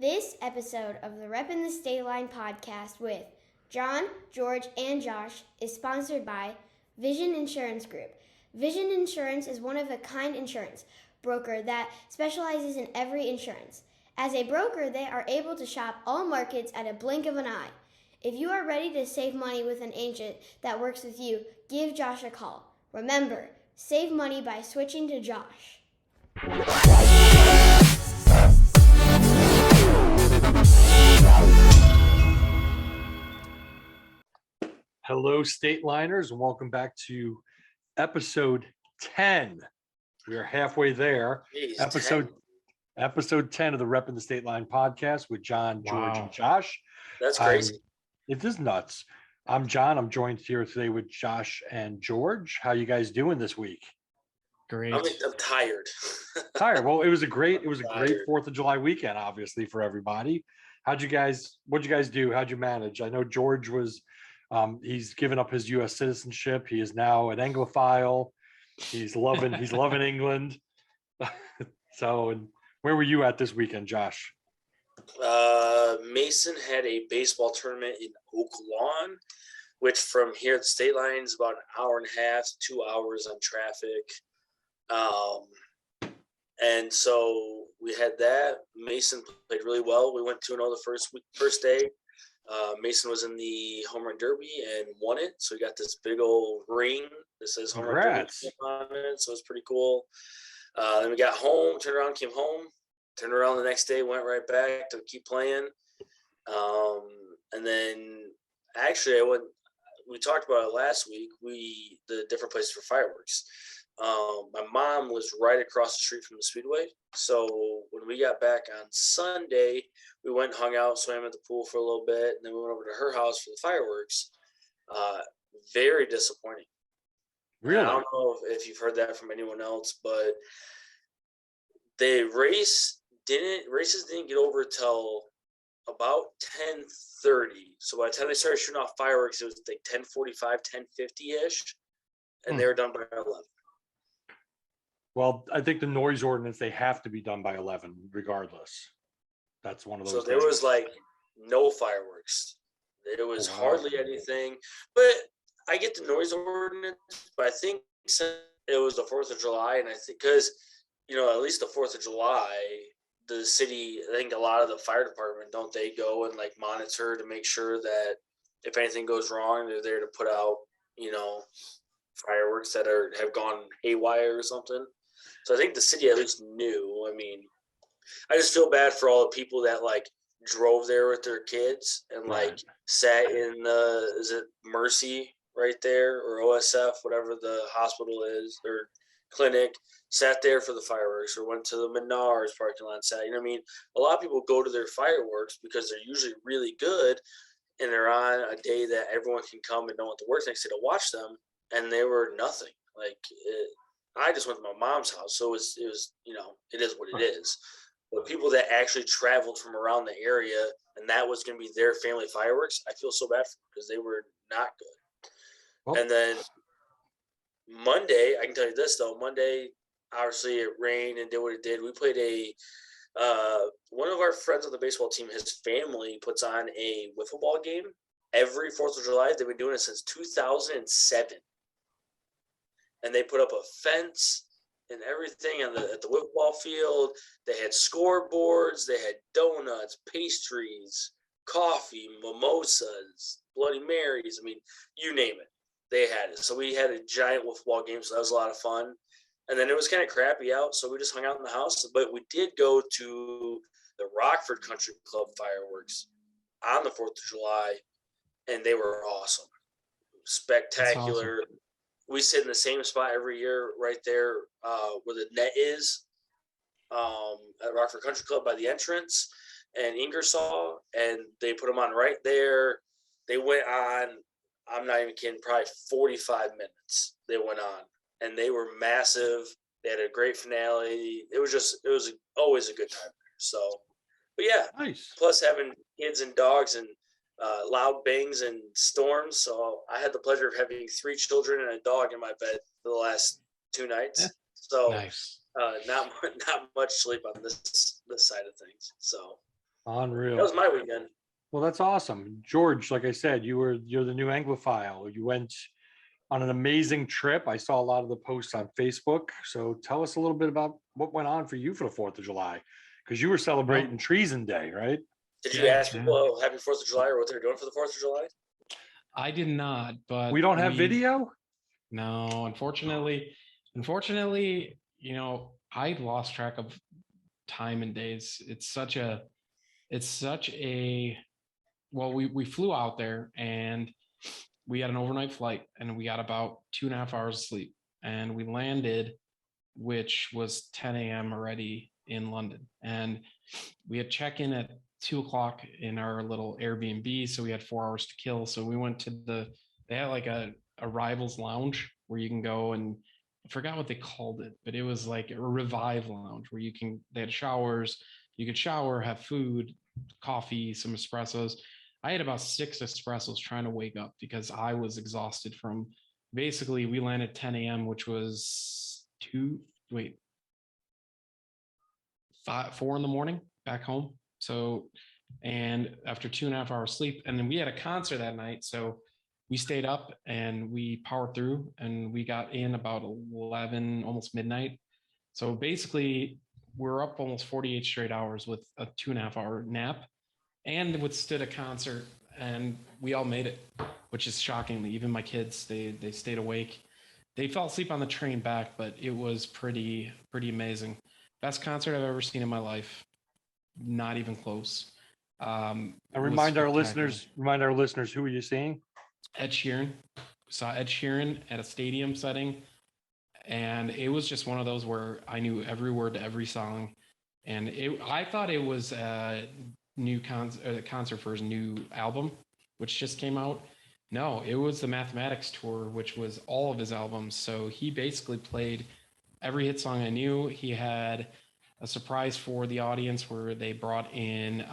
This episode of the Rep in the State Line podcast with John, George, and Josh is sponsored by Vision Insurance Group. Vision Insurance is one-of-a-kind insurance broker that specializes in every insurance. As a broker, they are able to shop all markets at a blink of an eye. If you are ready to save money with an agent that works with you, give Josh a call. Remember, save money by switching to Josh. Hello, State Liners, and welcome back to episode 10. We are halfway there. Jeez, Episode 10 of the Rep in the State Line podcast with John, George, and Josh. That's crazy. It is nuts. I'm John. I'm joined here today with Josh and George. How you guys doing this week? Great. I'm tired. Tired. Well, it was a great 4th of July weekend, obviously, for everybody. What'd you guys do? How'd you manage? I know George was he's given up his U.S. citizenship. He is now an Anglophile. He's loving England. So, and where were you at this weekend, Josh? Mason had a baseball tournament in Oak Lawn, which from here at the state line is about an hour and a half to 2 hours on traffic. And so we had that. Mason played really well. We went 2-0 the first day. Mason was in the home run derby and won it. So he got this big old ring that says home run derby on it. So it's pretty cool. Then we got home, turned around the next day, went right back to keep playing. And then actually we talked about it last week, the different places for fireworks. My mom was right across the street from the Speedway. So when we got back on Sunday, we went and hung out, swam at the pool for a little bit, and then we went over to her house for the fireworks. Very disappointing. Really? I don't know if you've heard that from anyone else, but the races didn't get over till about 10:30. So by the time they started shooting off fireworks, it was like 10:45, 10:50-ish, and they were done by 11. Well, I think the noise ordinance, they have to be done by 11 regardless. That's one of those. So there was like no fireworks. There was hardly anything. But I get the noise ordinance, but I think since it was the 4th of July, and I think because, at least the 4th of July, the city, I think a lot of the fire department, don't they go and like monitor to make sure that if anything goes wrong, they're there to put out, fireworks that have gone haywire or something. So I think the city at least knew. I mean, I just feel bad for all the people that like drove there with their kids and like sat in is it Mercy right there or OSF, whatever the hospital is or clinic, sat there for the fireworks or went to the Menards parking lot and sat. I mean, a lot of people go to their fireworks because they're usually really good and they're on a day that everyone can come and don't want to work next day to watch them, and they were nothing. Like I just went to my mom's house, so it was it is what it is. But people that actually traveled from around the area and that was going to be their family fireworks, I feel so bad for them because they were not good. Well, and then Monday, I can tell you this though. Monday, obviously it rained and did what it did. We played one of our friends on the baseball team, his family puts on a wiffle ball game every 4th of July. They've been doing it since 2007. And they put up a fence and everything at the wiffle ball field. They had scoreboards, they had donuts, pastries, coffee, mimosas, Bloody Marys. I mean, you name it, they had it. So we had a giant wiffle ball game, so that was a lot of fun. And then it was kind of crappy out, so we just hung out in the house. But we did go to the Rockford Country Club fireworks on the 4th of July, and they were awesome. Spectacular. Awesome. We sit in the same spot every year right there where the net is at Rockford Country Club by the entrance and Ingersoll, and they put them on right there. They went on, I'm not even kidding, probably 45 minutes they went on, and they were massive. They had a great finale. It was always a good time. So, but yeah, nice. Plus having kids and dogs and loud bangs and storms. So I had the pleasure of having 3 children and a dog in my bed for the last 2 nights. Yeah. So nice. Not much sleep on this side of things. So Unreal. That was my weekend. Well, that's awesome. George, like I said, you're the new Anglophile. You went on an amazing trip. I saw a lot of the posts on Facebook. So tell us a little bit about what went on for you for the 4th of July. Because you were celebrating Treason Day, right? Did you ask people Happy 4th of July or what they're doing for the 4th of July? I did not, but we don't have video? No, unfortunately, I lost track of time and days. It's such a well, we flew out there and we had an overnight flight and we got about 2.5 hours of sleep and we landed, which was 10 a.m. already in London. And we had check-in at 2:00 in our little Airbnb. So we had 4 hours to kill. So we went to they had like a Rivals lounge where you can go, and I forgot what they called it, but it was like a Revive lounge where they had showers, you could shower, have food, coffee, some espressos. I had about 6 espressos trying to wake up because I was exhausted from basically we landed 10 a.m., which was 4 in the morning back home. So, and after 2.5 hours sleep, and then we had a concert that night. So we stayed up and we powered through and we got in about 11, almost midnight. So basically we're up almost 48 straight hours with a 2.5 hour nap and withstood a concert, and we all made it, which is shockingly, even my kids, they stayed awake. They fell asleep on the train back, but it was pretty amazing. Best concert I've ever seen in my life. Not even close. And remind our listeners, who are you seeing? Ed Sheeran. Saw Ed Sheeran at a stadium setting, and it was just one of those where I knew every word to every song, and I thought it was a new concert for his new album, which just came out. No, it was the Mathematics tour, which was all of his albums. So he basically played every hit song I knew. He had a surprise for the audience where they brought in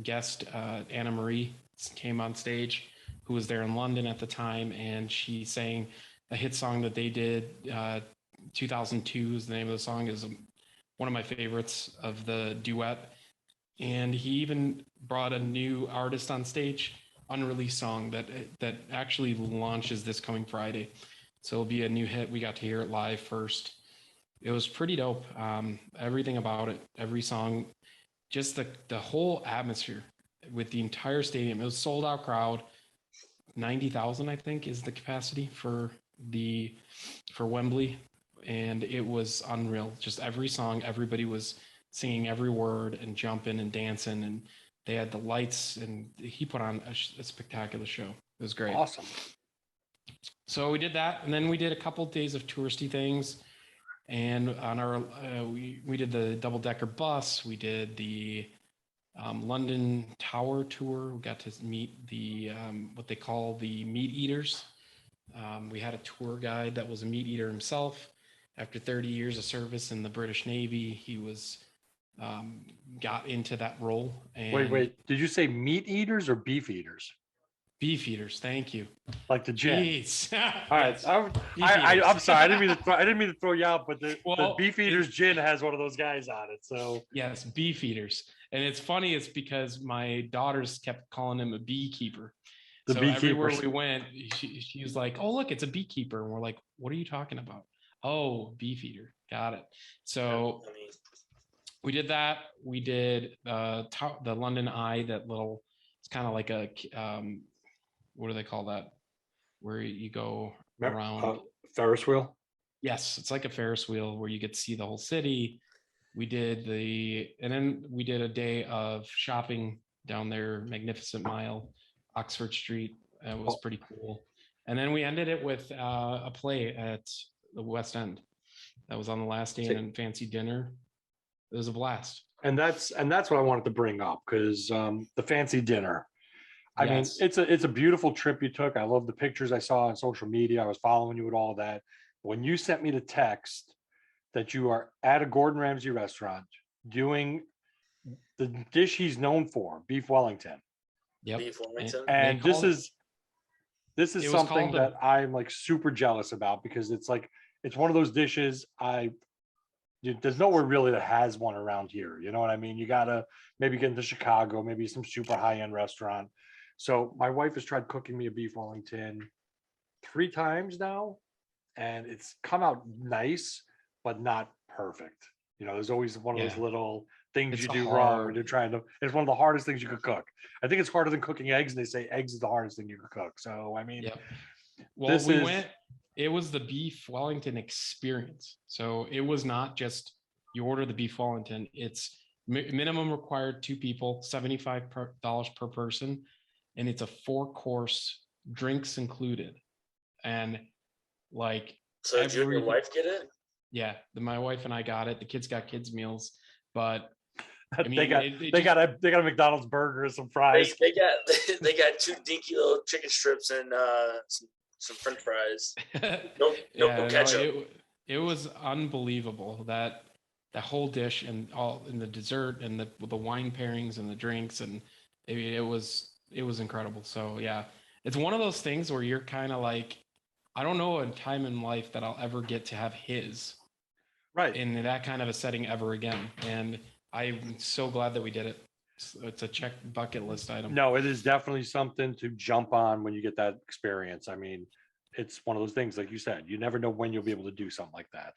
guest Anna Marie came on stage, who was there in London at the time, and she sang a hit song that they did. 2002 is the name of the song, is one of my favorites of the duet. And he even brought a new artist on stage, unreleased song that actually launches this coming Friday. So it'll be a new hit. We got to hear it live first. It was pretty dope. Everything about it, every song, just the whole atmosphere with the entire stadium. It was sold out crowd. 90,000, I think, is the capacity for Wembley. And it was unreal. Just every song, everybody was singing every word and jumping and dancing, and they had the lights, and he put on a spectacular show. It was great. Awesome. So we did that, and then we did a couple of days of touristy things. And on our we did the double-decker bus. We did the London Tower tour. We got to meet the what they call the meat eaters. We had a tour guide that was a meat eater himself. After 30 years of service in the British Navy, he was got into that role. And wait, did you say meat eaters or beef eaters? Beef eaters, thank you. Like the gin. All right, I'm sorry, I didn't mean to throw you out, but the beef eaters gin has one of those guys on it. So yes, beef eaters, and it's funny. It's because my daughters kept calling him a beekeeper. So everywhere we went, she was like, "Oh, look, it's a beekeeper," and we're like, "What are you talking about?" Oh, beef eater, got it. So we did that. We did the London Eye, that little. It's kind of like a what do they call that? Where you go around. Ferris wheel? Yes, it's like a Ferris wheel where you get to see the whole city. We did and then we did a day of shopping down there, Magnificent Mile, Oxford Street. It was pretty cool. And then we ended it with a play at the West End. That was on the last day, and fancy dinner. It was a blast. And that's what I wanted to bring up, because the fancy dinner. I mean, it's a beautiful trip you took. I love the pictures I saw on social media. I was following you with all that. When you sent me the text that you are at a Gordon Ramsay restaurant doing the dish he's known for, beef Wellington. Yep. Beef Wellington. And this is something that I'm like super jealous about, because it's one of those dishes there's nowhere really that has one around here. You know what I mean? You gotta maybe get into Chicago, maybe some super high-end restaurant. So my wife has tried cooking me a beef Wellington 3 times now, and it's come out nice, but not perfect. There's always one of those Yeah. little things It's you a do wrong when hard. you're trying to. It's one of the hardest things you could cook. I think it's harder than cooking eggs, and they say eggs is the hardest thing you could cook. So I mean, Yep. Well, this we is went, it was the beef Wellington experience. So it was not just you order the beef Wellington, it's minimum required 2 people, $75 per person. And it's a 4-course, drinks included. And like So did you and your every, wife get it? yeah, my wife and I got it. The kids got kids meals, but I they mean, got it they just, got a McDonald's burger and some They, fries. they got they got 2 dinky little chicken strips and some French fries. No yeah, no, ketchup. it was unbelievable that whole dish and all in the dessert and the wine pairings and the drinks, and it was incredible. So yeah, it's one of those things where you're kind of like, I don't know a time in life that I'll ever get to have his Right. in that kind of a setting ever again, and I'm so glad that we did it. It's a check bucket list item. No, it is definitely something to jump on when you get that experience. I mean, it's one of those things, like you said, you never know when you'll be able to do something like that.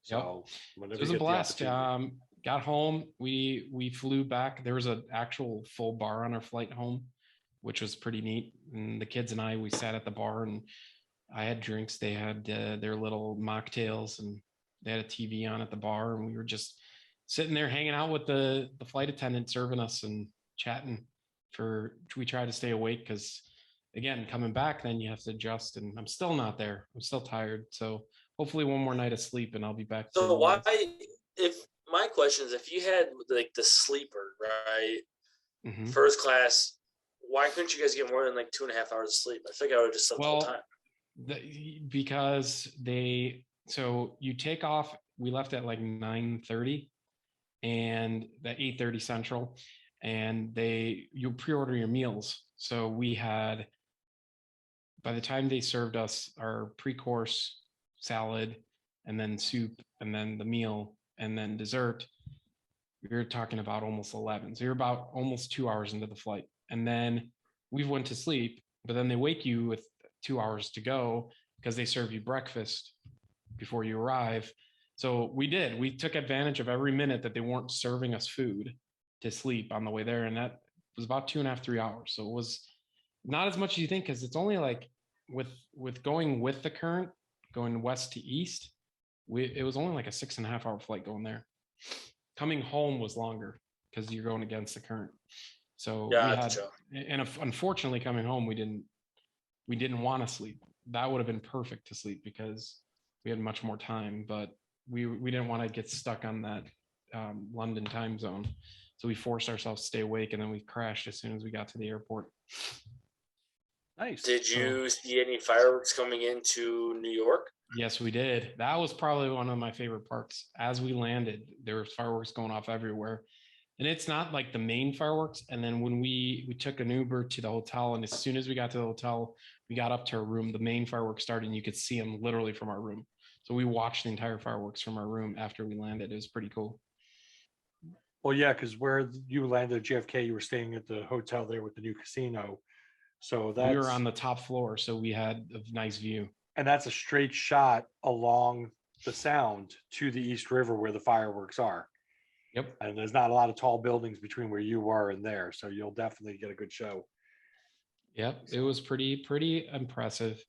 So It was a blast. Got home. We flew back. There was an actual full bar on our flight home, which was pretty neat. And the kids and we sat at the bar, and I had drinks. They had their little mocktails, and they had a TV on at the bar, and we were just sitting there hanging out with the flight attendant serving us and chatting. We tried to stay awake because, again, coming back, then you have to adjust, and I'm still not there. I'm still tired. So hopefully one more night of sleep and I'll be back. So why, if my question is, if you had like the sleeper, right, first class, why couldn't you guys get more than like 2.5 hours of sleep? I think I would have just slept the whole time. Because so you take off. We left at like 9:30 and at 8:30 Central, and you pre-order your meals. So we had, by the time they served us our pre-course salad and then soup and then the meal and then dessert, we were talking about almost 11. So you're about almost 2 hours into the flight. And then we went to sleep, but then they wake you with 2 hours to go because they serve you breakfast before you arrive. So we took advantage of every minute that they weren't serving us food to sleep on the way there. And that was about 2.5, 3 hours. So it was not as much as you think, because it's only like with going with the current, going west to east, it was only like a 6.5 hour flight going there. Coming home was longer because you're going against the current. So unfortunately coming home, we didn't want to sleep. That would have been perfect to sleep because we had much more time, but we didn't want to get stuck on that London time zone. So we forced ourselves to stay awake, and then we crashed as soon as we got to the airport. Nice. Did you see any fireworks coming into New York? Yes, we did. That was probably one of my favorite parts. As we landed, there were fireworks going off everywhere. And it's not like the main fireworks. And then when we took an Uber to the hotel, and as soon as we got to the hotel, we got up to our room, the main fireworks started, and you could see them literally from our room. So we watched the entire fireworks from our room after we landed. It was pretty cool. Well, yeah, because where you landed at JFK, you were staying at the hotel there with the new casino. So we were on the top floor, so we had a nice view. And that's a straight shot along the Sound to the East River where the fireworks are. Yep. And there's not a lot of tall buildings between where you were and there, so you'll definitely get a good show. Yep, it was pretty impressive.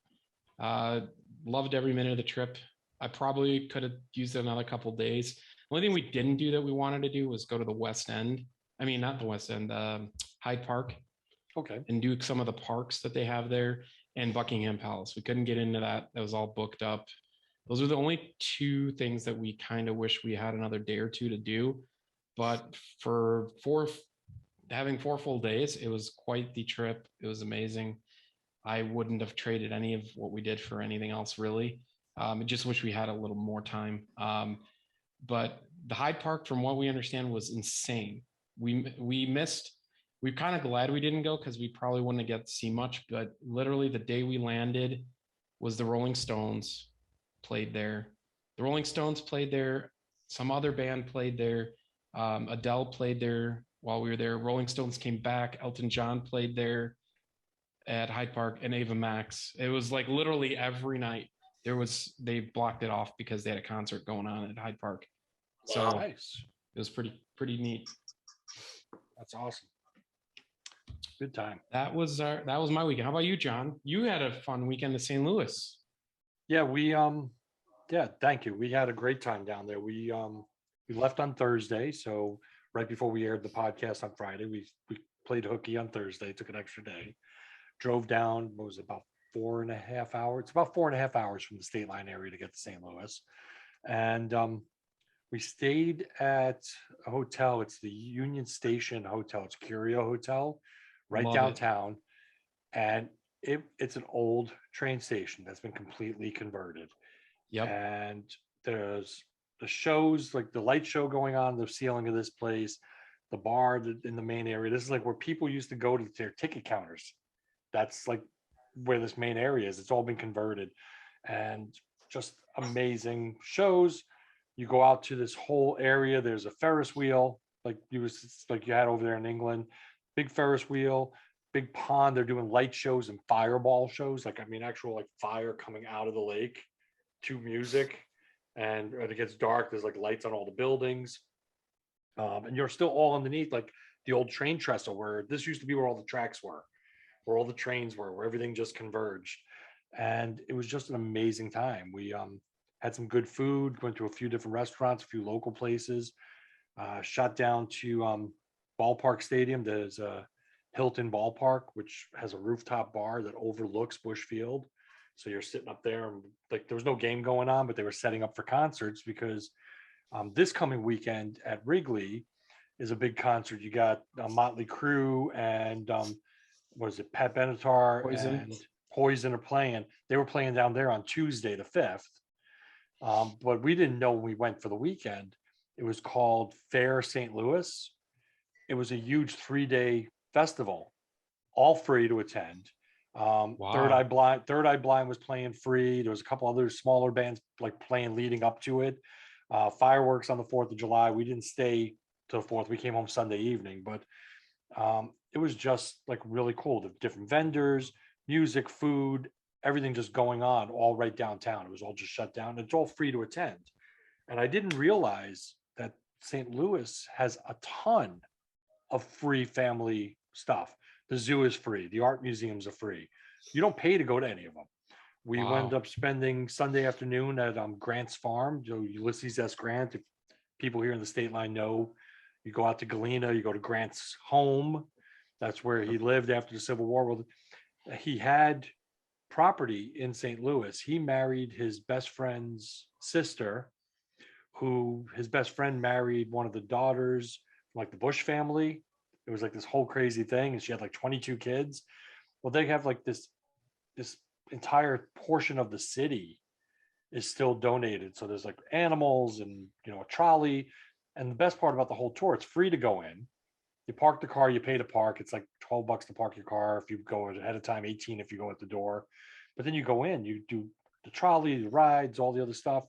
Loved every minute of the trip. I probably could have used another couple of days. The only thing we didn't do that we wanted to do was go to the West End. I mean, not the West End, Hyde Park. Okay. And do some of the parks that they have there, and Buckingham Palace. We couldn't get into that. That was all booked up. Those are the only 2 things that we kind of wish we had another day or 2 to do. But for having 4 full days, it was quite the trip. It was amazing. I wouldn't have traded any of what we did for anything else, really. I just wish we had a little more time. But the Hyde Park, from what we understand, was insane. We're kind of glad we didn't go because we probably wouldn't have got to see much. But literally the day we landed was the Rolling Stones played there. The Rolling Stones played there some other band played there. Adele played there while we were there. Rolling Stones came back. Elton John played there at Hyde Park, and Ava Max. It was like literally every night they blocked it off because they had a concert going on at Hyde Park. So Nice. it was pretty neat. That's awesome. Good time. That was my weekend. How about you, John? You had a fun weekend in St. Louis. Yeah, thank you. We had a great time down there. We left on Thursday, so right before we aired the podcast on Friday, we played hooky on Thursday, took an extra day, drove down, what was it, about 4.5 hours? It's about 4.5 hours from the state line area to get to St. Louis. And we stayed at a hotel. It's the Union Station Hotel. It's Curio Hotel, right Love it. downtown. And it's an old train station that's been completely converted. Yep. And there's the shows, like the light show going on the ceiling of this place, the bar in the main area. This is like where people used to go to their ticket counters. That's like where this main area is. It's all been converted, and just amazing shows. You go out to this whole area. There's a Ferris wheel, like you had over there in England. Big Ferris wheel, big pond. They're doing light shows and fireball shows. Actual like fire coming out of the lake to music. And when it gets dark, there's like lights on all the buildings. And you're still all underneath like the old train trestle where this used to be where all the tracks were, where all the trains were, where everything just converged. And it was just an amazing time. We had some good food, went to a few different restaurants, a few local places, shot down to Ballpark Stadium. There's a Hilton Ballpark, which has a rooftop bar that overlooks Busch Field. So you're sitting up there, and like there was no game going on, but they were setting up for concerts because this coming weekend at Wrigley is a big concert. You got Motley Crue and Pat Benatar Poison. and Poison are playing. They were playing down there on Tuesday the 5th. But we didn't know when we went for the weekend. It was called Fair St. Louis. It was a huge 3-day festival, all free to attend. Wow. Third Eye Blind was playing free. There was a couple other smaller bands like playing leading up to it. Fireworks on the 4th of July. We didn't stay till the 4th. We came home Sunday evening, but it was just like really cool. The different vendors, music, food, everything just going on all right downtown. It was all just shut down. It's all free to attend. And I didn't realize that St. Louis has a ton of free family stuff. The zoo is free. The art museums are free. You don't pay to go to any of them. We Wow. wound up spending Sunday afternoon at Grant's farm. Ulysses S. Grant. If people here in the state line know, you go out to Galena, you go to Grant's home. That's where he lived after the Civil War. Well, he had property in St. Louis. He married his best friend's sister, who his best friend married one of the daughters, like the Bush family. It was like this whole crazy thing, and she had like 22 kids. Well, they have like this entire portion of the city is still donated. So there's like animals and a trolley. And the best part about the whole tour, it's free to go in. You park the car, you pay to park. It's like $12 to park your car if you go ahead of time, 18 if you go at the door. But then you go in, you do the trolley, the rides, all the other stuff.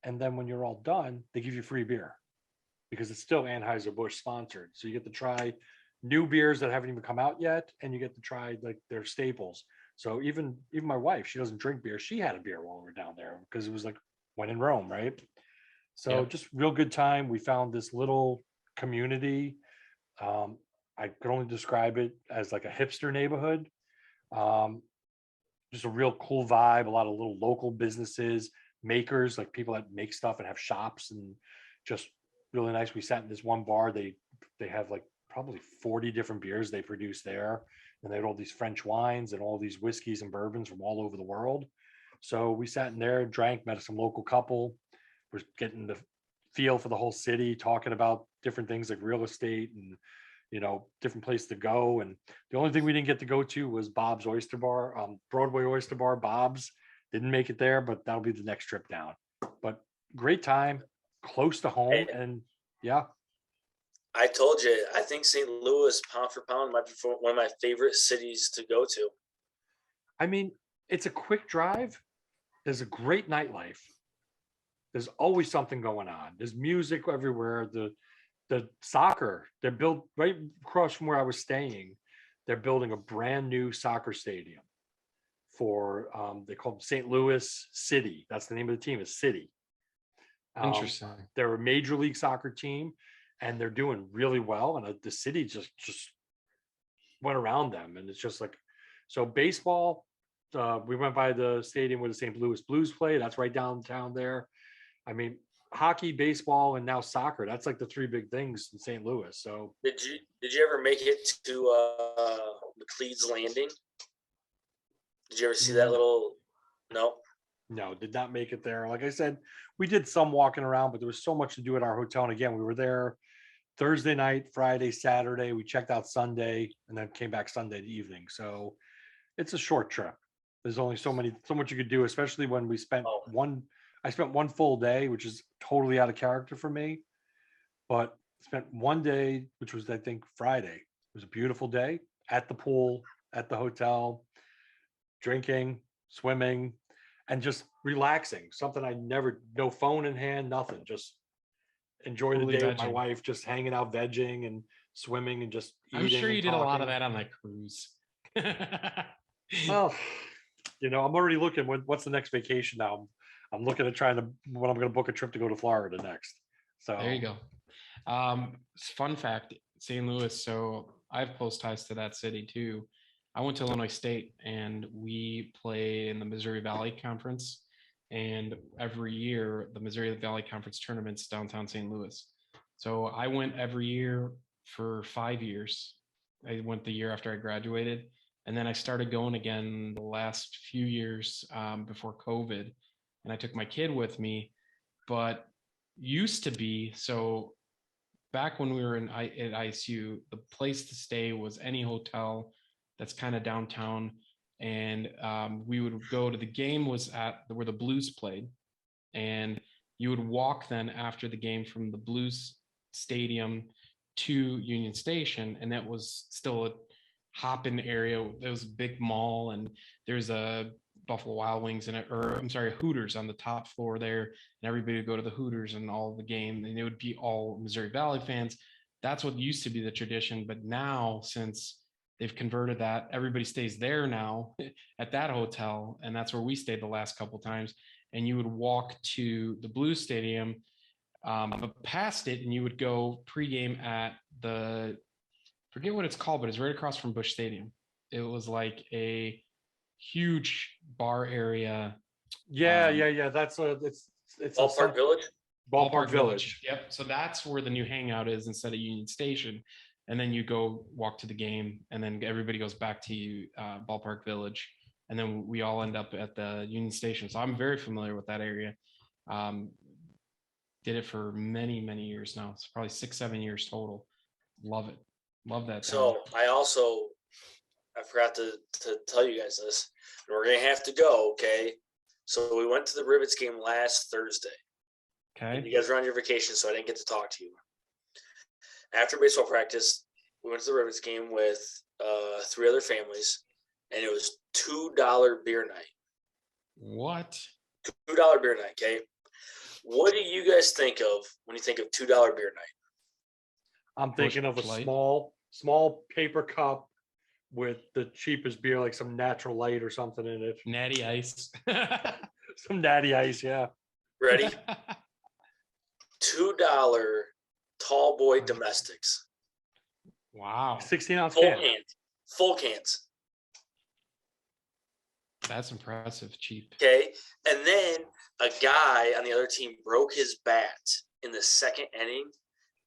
And then when you're all done, they give you free beer because it's still Anheuser-Busch sponsored. So you get to try new beers that haven't even come out yet, and you get to try like their staples. So even my wife, she doesn't drink beer. She had a beer while we were down there because it was like when in Rome, right? So Yep. just real good time. We found this little community. I could only describe it as like a hipster neighborhood. Just a real cool vibe, a lot of little local businesses, makers, like people that make stuff and have shops, and just really nice. We sat in this one bar. They have like probably 40 different beers they produce there. And they had all these French wines and all these whiskeys and bourbons from all over the world. So we sat in there, drank, met some local couple. We're getting the feel for the whole city, talking about different things like real estate and different place to go. And the only thing we didn't get to go to was Bob's Oyster Bar, Broadway Oyster Bar. Bob's didn't make it there, but that'll be the next trip down. But great time, close to home, and yeah. I told you, I think St. Louis, pound for pound, might be one of my favorite cities to go to. I mean, it's a quick drive. There's a great nightlife. There's always something going on. There's music everywhere. The soccer, they're built right across from where I was staying. They're building a brand new soccer stadium for they call it St. Louis City. That's the name of the team, is City. Interesting. They're a major league soccer team, and they're doing really well. And the city just went around them, and it's just like, so baseball. We went by the stadium where the St. Louis Blues play. That's right downtown there. I mean, hockey, baseball, and now soccer. That's like the three big things in St. Louis. So did you ever make it to McLeod's Landing? Did you ever see that little? No, did not make it there. Like I said, we did some walking around, but there was so much to do at our hotel. And again, we were there Thursday night, Friday, Saturday. We checked out Sunday, and then came back Sunday evening. So it's a short trip. There's only so much you could do, especially when we spent I spent one full day, which is totally out of character for me, but spent one day, which was, I think, Friday. It was a beautiful day at the pool, at the hotel, drinking, swimming, and just relaxing. Something no phone in hand, nothing, just enjoy the day with my wife, just hanging out, vegging and swimming and just eating. I'm sure you and did a lot of talking. that on that cruise. Well, I'm already looking, what's the next vacation now? I'm looking at when I'm going to book a trip to go to Florida next. So there you go. Fun fact, St. Louis. So I have close ties to that city too. I went to Illinois State, and we play in the Missouri Valley Conference. And every year, the Missouri Valley Conference tournament's downtown St. Louis. So I went every year for 5 years. I went the year after I graduated. And then I started going again the last few years before COVID. And I took my kid with me. But used to be, so back when we were at ISU, the place to stay was any hotel that's kind of downtown. And we would go to the game was at where the Blues played. And you would walk then after the game from the Blues stadium to Union Station. And that was still a hop-in area. There was a big mall, and there's a Buffalo Wild Wings Hooters on the top floor there. And everybody would go to the Hooters and all the game, and it would be all Missouri Valley fans. That's what used to be the tradition. But now, since they've converted that, everybody stays there now at that hotel. And that's where we stayed the last couple of times. And you would walk to the Blues Stadium, but past it, and you would go pregame at forget what it's called, but it's right across from Busch Stadium. It was like a huge bar area. Yeah. That's it's Ballpark Village. Ballpark Village. Yep. So that's where the new hangout is instead of Union Station. And then you go walk to the game, and then everybody goes back to Ballpark Village. And then we all end up at the Union Station. So I'm very familiar with that area. Did it for many, many years now. It's probably 6-7 years total. Love it. Love that. So I forgot to tell you guys this. We're going to have to go, okay? So we went to the Ribbits game last Thursday. Okay. And you guys were on your vacation, so I didn't get to talk to you. After baseball practice, we went to the Ribbits game with 3 other families, and it was $2 beer night. What? $2 beer night, okay? What do you guys think of when you think of $2 beer night? I'm thinking of a small paper cup with the cheapest beer, like some Natural Light or something in it. Natty Ice. Some Natty Ice, yeah. Ready? $2 tall boy domestics. Wow. 16-ounce Full can. cans. Full cans. That's impressive. Cheap. Okay. And then a guy on the other team broke his bat in the second inning,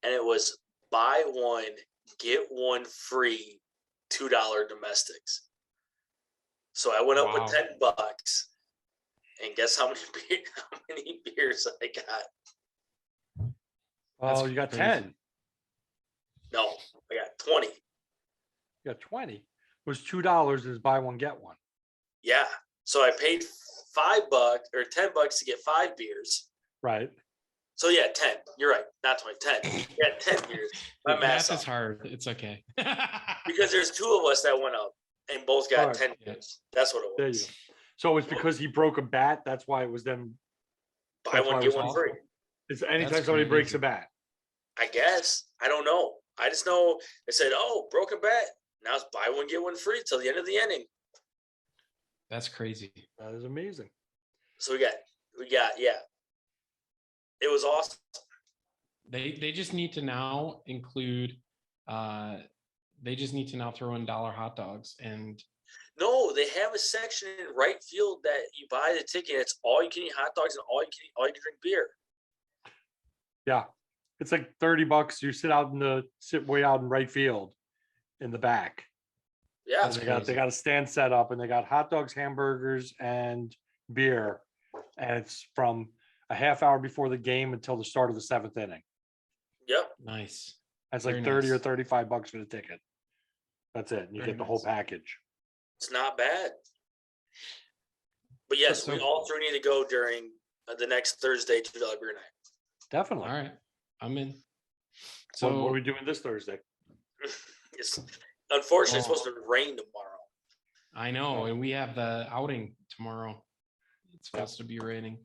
and it was buy one, get one free $2 domestics. So I went up with $10, and guess how many beers I got? Oh, you got crazy. 10. No, I got 20. You got 20. It was $2 is buy one, get one. Yeah. So I paid $5 or $10 to get 5 beers. Right. So yeah, 10. You're right. Not 20, 10. Yeah, 10 beers. My math is hard. It's okay. Because there's 2 of us that went up and both got 10 beers. That's what it was. There you go. So it's because he broke a bat. That's why it was them. buy That's one why get it's one awesome. free. It's anytime That's somebody breaks crazy. a bat. I guess. I don't know. I just know they said, "Oh, broken bat. Now it's buy one get one free till the end of the inning." That's crazy. That is amazing. So we got yeah. It was awesome. They just need to now include they just need to now throw in dollar hot dogs and No, they have a section in right field that you buy the ticket. It's all you can eat hot dogs and all you can drink beer. Yeah. It's like $30. You sit way out in right field in the back. Yeah, And they got a stand set up and they got hot dogs, hamburgers, and beer. And it's from a half hour before the game until the start of the 7th inning. yep. nice. That's Very like 30 or nice. $35 for the ticket. That's it. And you Very get the whole nice. package. It's not bad. But yes, So- we all three need to go during the next Thursday $2 beer night. Definitely. All right. I'm in. So So what are we doing this Thursday? It's unfortunately it's Oh. supposed to rain tomorrow. I know, and we have the outing tomorrow. It's supposed to be raining,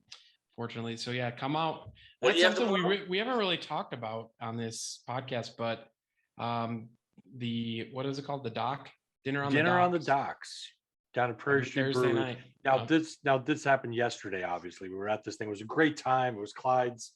fortunately. So yeah, come out. What do That's you have something tomorrow? we haven't really talked about on this podcast, but the what is it called? The dock dinner on Dinner the docks. docks down at Prairie Every Street Thursday Brewery. night. Now Yep. this happened yesterday. Obviously, we were at this thing. It was a great time. It was Clyde's.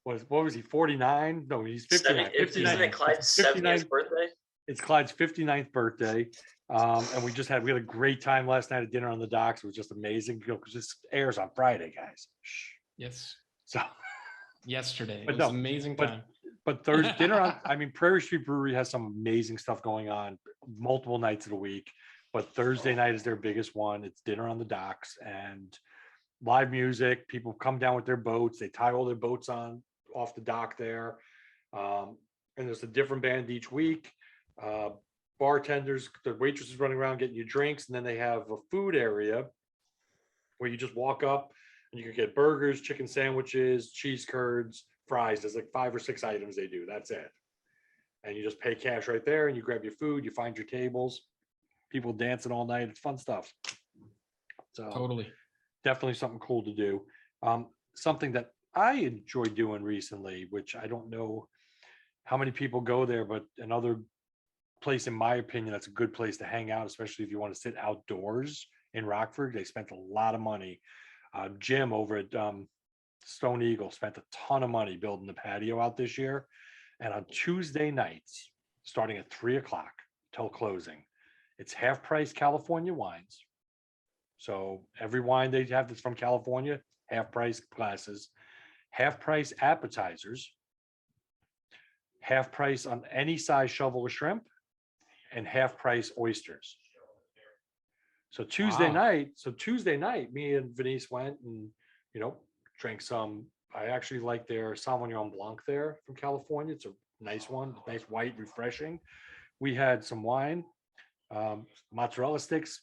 What was he? 49? No, he's 59. Isn't 59. it Clyde's 59. 70th birthday? It's Clyde's 59th birthday. And we had a great time last night at dinner on the docks. It was just amazing because this airs on Friday, guys. Shh. Yes. So, Yesterday. But It was no, an amazing but- time. but Thursday dinner Prairie Street Brewery has some amazing stuff going on multiple nights of the week. But Thursday night is their biggest one. It's dinner on the docks and live music. People come down with their boats. They tie all their boats on off the dock there. And there's a different band each week. Bartenders, the waitresses running around getting you drinks. And then they have a food area where you just walk up and you can get burgers, chicken sandwiches, cheese curds, fries. There's like 5 or 6 items they do. That's it. And you just pay cash right there and you grab your food, you find your tables, people dancing all night. It's fun stuff. So Totally. definitely something cool to do. Something that I enjoy doing recently, which I don't know how many people go there, but another place, in my opinion, that's a good place to hang out, especially if you want to sit outdoors in Rockford. They spent a lot of money. Jim over at Stone Eagle spent a ton of money building the patio out this year. And on Tuesday nights, starting at 3:00 till closing, it's half price California wines. So every wine they have that's from California, half price glasses, half price appetizers, half price on any size shovel of shrimp, and half price oysters. So Tuesday night, me and Venice went and, drank some. I actually like their Sauvignon Blanc there from California. It's a nice one, nice white, refreshing. We had some wine, mozzarella sticks,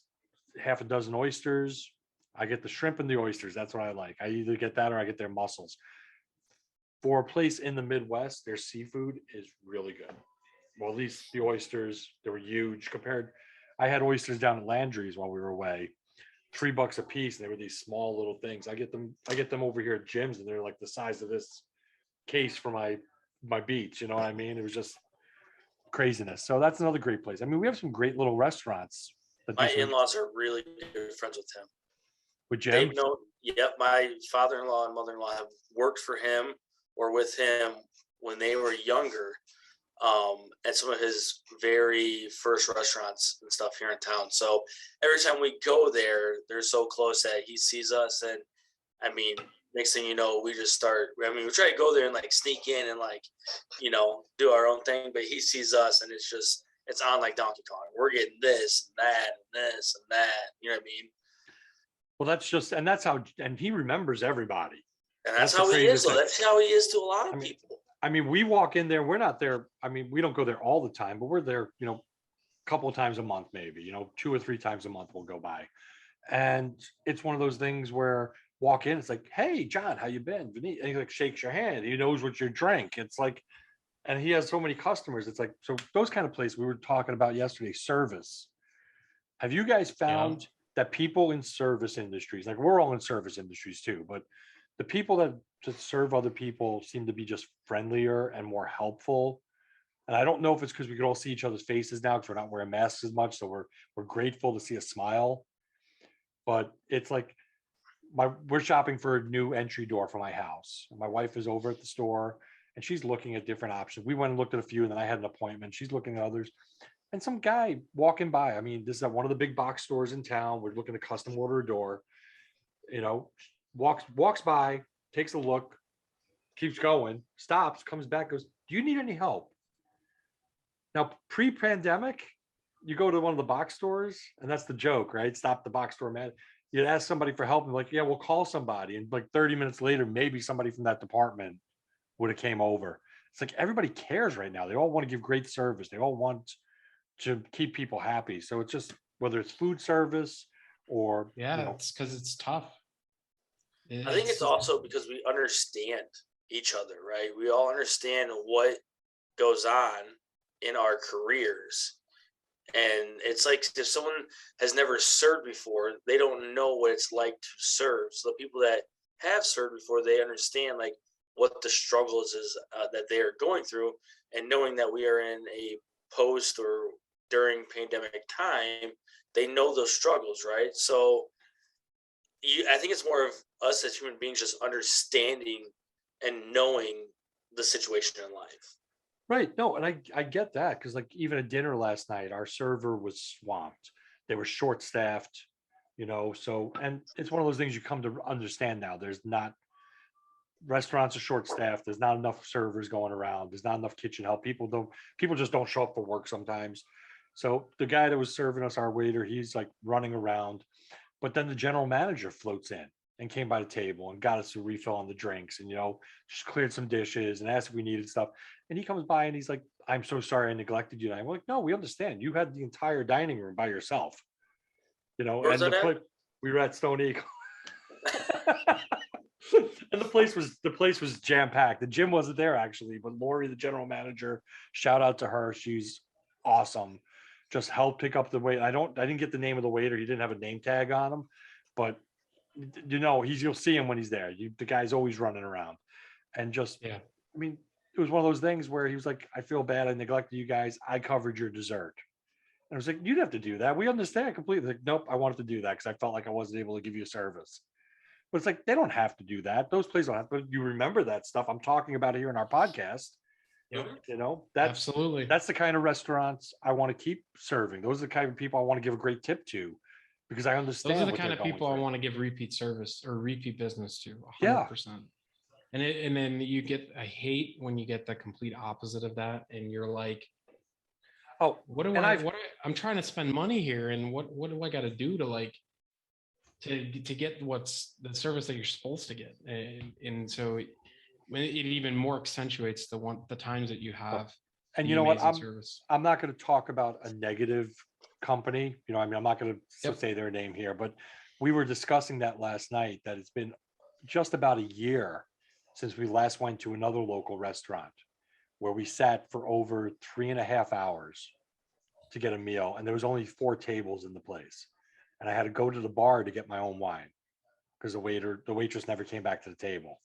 half a dozen oysters. I get the shrimp and the oysters. That's what I like. I either get that or I get their mussels. For a place in the Midwest, their seafood is really good. Well, at least the oysters, they were huge compared. I had oysters down at Landry's while we were away, $3 a piece. And they were these small little things. I get them over here at Jim's and they're like the size of this case for my beach. You know what I mean? It was just craziness. So that's another great place. I mean, we have some great little restaurants. My in-laws are really good friends with him. With Jim? They've known, my father-in-law and mother-in-law have worked for him or with him when they were younger at some of his very first restaurants and stuff here in town. So every time we go there, they're so close that he sees us. And I mean, next thing you know, we just start, we try to go there and like sneak in and like, do our own thing. But he sees us and it's on like Donkey Kong. We're getting this and that and this and that. You know what I mean? Well, that's how he remembers everybody. And that's the how he craziest is. So thing. that's how he is to a lot of people. I mean, we walk in there, we're not there. I mean, we don't go there all the time, but we're there, a couple of times a month, maybe, 2 or 3 times a month we'll go by. And it's one of those things where walk in, it's like, hey, John, how you been? And he like shakes your hand. He knows what you drank. It's like, and he has so many customers. It's like, so those kind of places we were talking about yesterday, service. Have you guys found that people in service industries, like we're all in service industries too, but the people that just serve other people seem to be just friendlier and more helpful. And I don't know if it's because we could all see each other's faces now because we're not wearing masks as much, so we're grateful to see a smile. But it's like we're shopping for a new entry door for my house. My wife is over at the store and she's looking at different options. We went and looked at a few, and then I had an appointment. She's looking at others, and some guy walking by. I mean, this is at one of the big box stores in town. We're looking to custom order a door. You know, walks by, takes a look, keeps going, stops, comes back, goes, "Do you need any help?" Now, pre-pandemic, you go to one of the box stores, and that's the joke, right? Stop the box store man. You'd ask somebody for help, and like, yeah, we'll call somebody. And like 30 minutes later, maybe somebody from that department would have came over. It's like everybody cares right now. They all want to give great service. They all want to keep people happy. So it's just whether it's food service or Yeah, it's because it's tough. I think it's also because we understand each other, right? We all understand what goes on in our careers. And it's like if someone has never served before, they don't know what it's like to serve. So the people that have served before, they understand like what the struggles is that they are going through. And knowing that we are in a post or during pandemic time, they know those struggles, right? So I think it's more of us as human beings just understanding and knowing the situation in life. right. No, and I get that because like even at dinner last night, our server was swamped. They were short staffed, so and it's one of those things you come to understand now. There's not restaurants are short staffed. There's not enough servers going around. There's not enough kitchen help. People just don't show up for work sometimes. So the guy that was serving us, our waiter, he's like running around. But then the general manager floats in and came by the table and got us a refill on the drinks and just cleared some dishes and asked if we needed stuff. And he comes by and he's like, "I'm so sorry I neglected you." And I'm like, "No, we understand. You had the entire dining room by yourself." Where was And that at? we were at Stone Eagle. And the place was jam packed. The gym wasn't there actually, but Lori, the general manager, shout out to her. She's awesome. Just helped pick up the weight. I didn't get the name of the waiter. He didn't have a name tag on him, but you'll see him when he's there. The guy's always running around, and just Yeah. I mean, it was one of those things where he was like, "I feel bad. I neglected you guys. I covered your dessert." And I was like, "You'd have to do that. We understand completely." Like, "Nope, I wanted to do that because I felt like I wasn't able to give you a service." But it's like they don't have to do that. Those places don't have. But you remember that stuff I'm talking about here in our podcast. Yep. That's Absolutely. the kind of restaurants I want to keep serving. Those are the kind of people I want to give a great tip to because I understand. Those are the what kind they're of going people I through. want to give repeat service or repeat business to. 100%. Yeah. And then I hate when you get the complete opposite of that, and you're like, Oh, I'm trying to spend money here, and what do I got to do to like to get what's the service that you're supposed to get, and so when it even more accentuates the times that you have. And the you know what? amazing service. I'm not going to talk about a negative company. I mean, I'm not going to Yep. say their name here, but we were discussing that last night, that it's been just about a year since we last went to another local restaurant where we sat for over 3.5 hours to get a meal. And there was only 4 tables in the place. And I had to go to the bar to get my own wine because the waitress never came back to the table.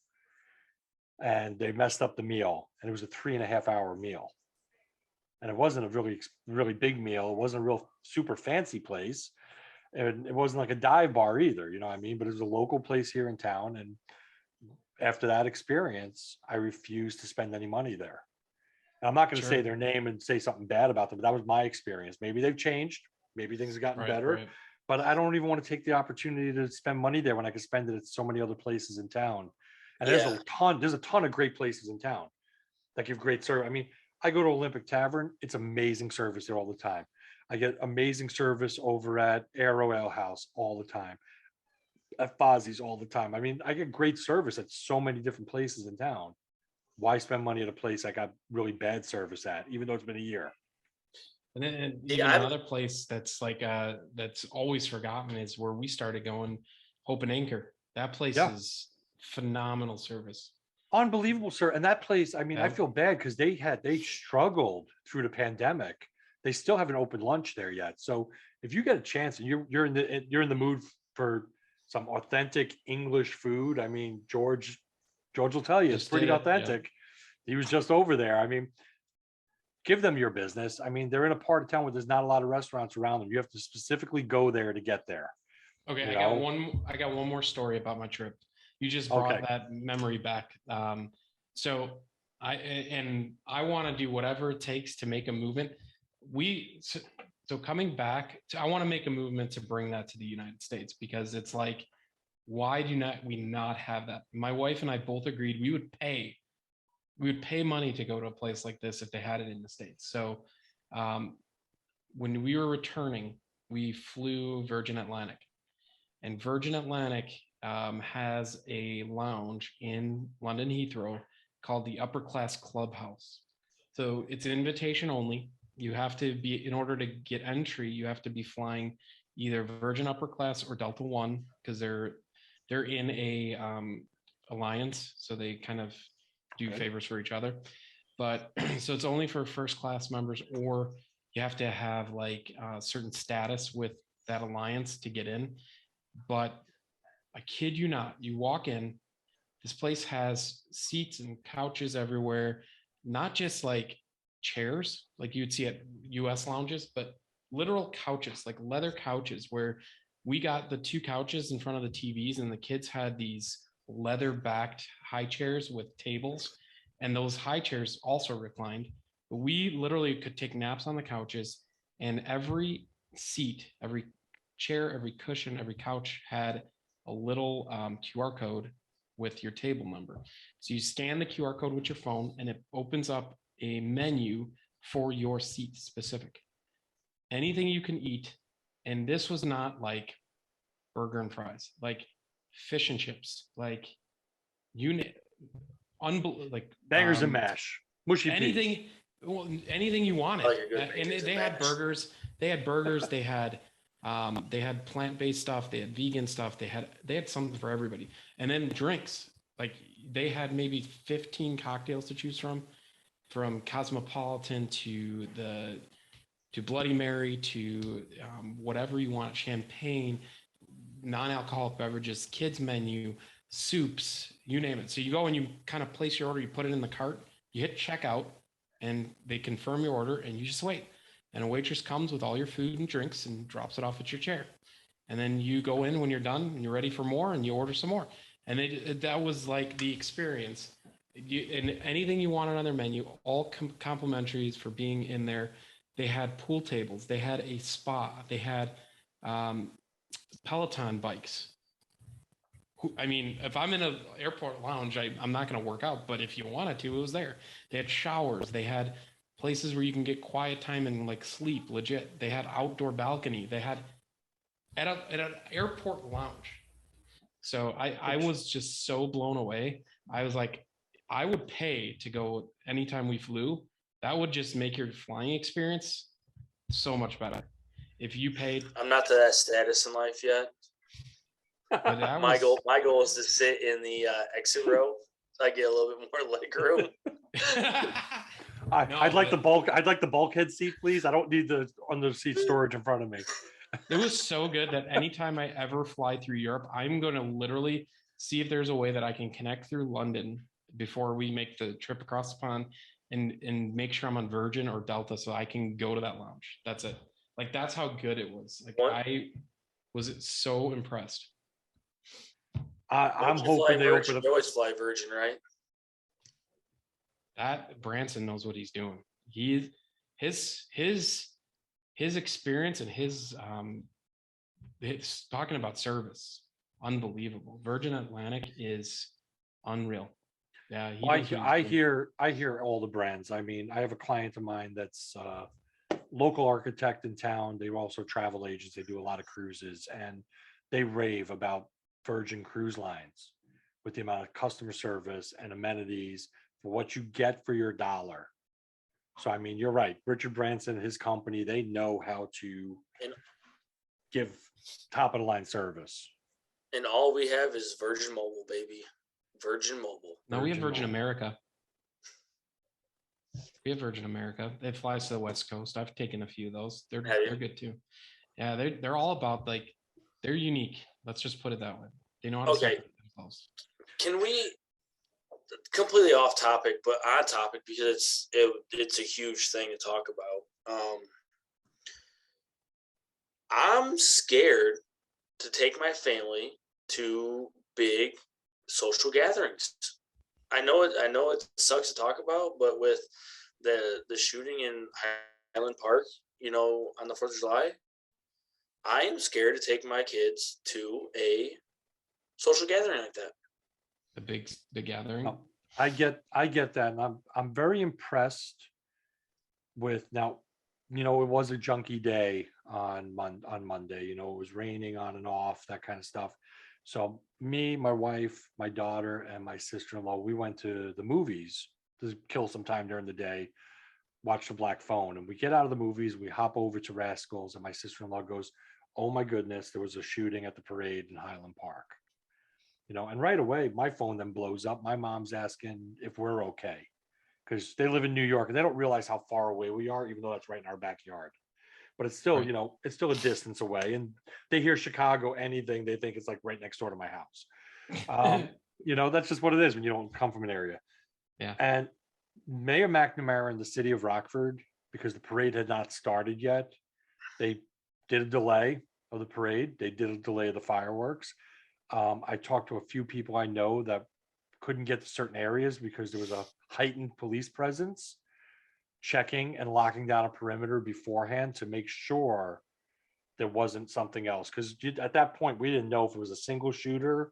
And they messed up the meal. And it was a 3.5 hour meal. And it wasn't a really, really big meal. It wasn't a real super fancy place. And it wasn't like a dive bar either, you know what I mean? But it was a local place here in town. And after that experience, I refused to spend any money there. And I'm not going to say their name and say something bad about them, but that was my experience. Maybe they've changed. Maybe things have gotten better. Right. But I don't even want to take the opportunity to spend money there when I could spend it at so many other places in town. And there's a ton of great places in town that give great service. I mean, I go to Olympic Tavern. It's amazing service there all the time. I get amazing service over at Arrow Ale House all the time. At Fozzie's all the time. I mean, I get great service at so many different places in town. Why spend money at a place I got really bad service at, even though it's been a year? And then another place that's like that's always forgotten is where we started going, Hope and Anchor. That place is phenomenal service. Unbelievable, sir. And that place, I mean, I feel bad because they struggled through the pandemic they still haven't opened lunch there yet. So if you get a chance and you're in the mood for some authentic English food, I mean, George will tell you it's Just pretty did it. Yeah. authentic. He was just over there. I mean, give them your business. I mean, they're in a part of town where there's not a lot of restaurants around them. You have to specifically go there to get there. Okay, You I got know? one more story about my trip. You just brought Okay. that memory back. So I want to do whatever it takes to make a movement. So coming back, I want to make a movement to bring that to the United States, because it's like, why do we not have that? My wife and I both agreed we would pay money to go to a place like this if they had it in the States. So when we were returning, we flew Virgin Atlantic. And Virgin Atlantic has a lounge in London Heathrow called the Upper Class Clubhouse. So it's an invitation only. You have to be, in order to get entry, you have to be flying either Virgin Upper Class or Delta One, because they're in a alliance, so they kind of do favors for each other. But so it's only for first class members, or you have to have like a certain status with that alliance to get in. But I kid you not, you walk in, this place has seats and couches everywhere, not just like chairs like you'd see at US lounges, but literal couches, like leather couches, where we got the 2 couches in front of the TVs, and the kids had these leather backed high chairs with tables, and those high chairs also reclined. But we literally could take naps on the couches, and every seat, every chair, every cushion, every couch had a little QR code with your table number. So you scan the QR code with your phone, and it opens up a menu for your seat specific. Anything you can eat. And this was not like burger and fries, like fish and chips, like like Bangers and mash, mushy anything, peas. well, anything you wanted. Like a good And bangers they and had mash. burgers. They had plant-based stuff. They had vegan stuff. They had something for everybody. And then drinks. Like they had maybe 15 cocktails to choose from Cosmopolitan to Bloody Mary to whatever you want, champagne, non-alcoholic beverages, kids menu, soups, you name it. So you go and you kind of place your order, you put it in the cart, you hit checkout, and they confirm your order, and you just wait. And a waitress comes with all your food and drinks and drops it off at your chair. And then you go in when you're done and you're ready for more, and you order some more. And that was like the experience. And anything you wanted on their menu, all complimentaries for being in there. They had pool tables. They had a spa. They had Peloton bikes. I mean, if I'm in an airport lounge, I'm not going to work out. But if you wanted to, it was there. They had showers. They had places where you can get quiet time and like sleep legit. They had outdoor balcony. They had at an airport lounge. So I was just so blown away. I was like, I would pay to go anytime we flew. That would just make your flying experience so much better. If you paid. I'm not to that status in life yet. My goal is to sit in the exit row so I get a little bit more leg room. I'd like the bulkhead seat, please. I don't need the under seat storage in front of me. It was so good that anytime I ever fly through Europe, I'm going to literally see if there's a way that I can connect through London before we make the trip across the pond and make sure I'm on Virgin or Delta so I can go to that lounge. That's it. Like, that's how good it was. Like, I was so impressed. I'm hoping they open up. You always fly Virgin, right? That Branson knows what he's doing. His experience and his talking about service, unbelievable. Virgin Atlantic is unreal. Yeah, I hear all the brands. I mean, I have a client of mine that's local architect in town. They also travel agents. They do a lot of cruises, and they rave about Virgin Cruise Lines with the amount of customer service and amenities for what you get for your dollar. So, I mean, you're right. Richard Branson and his company, they know how to give top of the line service. And all we have is Virgin Mobile, baby. Virgin Mobile. No, we have Virgin America. We have Virgin America. It flies to the West Coast. I've taken a few of those. Have They're you? good too. Yeah, they're all about like they're unique. Let's just put it that way. They know how to Okay. separate themselves. Can we completely off topic, but on topic because it's a huge thing to talk about. I'm scared to take my family to big social gatherings. I know it sucks to talk about, but with the shooting in Highland Park, on the 4th of July, I am scared to take my kids to a social gathering like that. The big gathering. No, I get that, and I'm very impressed with now. It was a junky day on Monday. It was raining on and off, that kind of stuff. So me, my wife, my daughter, and my sister-in-law, we went to the movies to kill some time during the day, watch the Black Phone, and we get out of the movies, we hop over to Rascals, and my sister-in-law goes, "Oh my goodness, there was a shooting at the parade in Highland Park." And right away, my phone then blows up. My mom's asking if we're okay because they live in New York and they don't realize how far away we are, even though that's right in our backyard. But it's still, Right. It's still a distance away. And they hear Chicago, anything, they think it's like right next door to my house. That's just what it is when you don't come from an area. Yeah. And Mayor McNamara in the city of Rockford, because the parade had not started yet, they did a delay of the parade. They did a delay of the fireworks. I talked to a few people I know that couldn't get to certain areas because there was a heightened police presence checking and locking down a perimeter beforehand to make sure there wasn't something else. Because at that point, we didn't know if it was a single shooter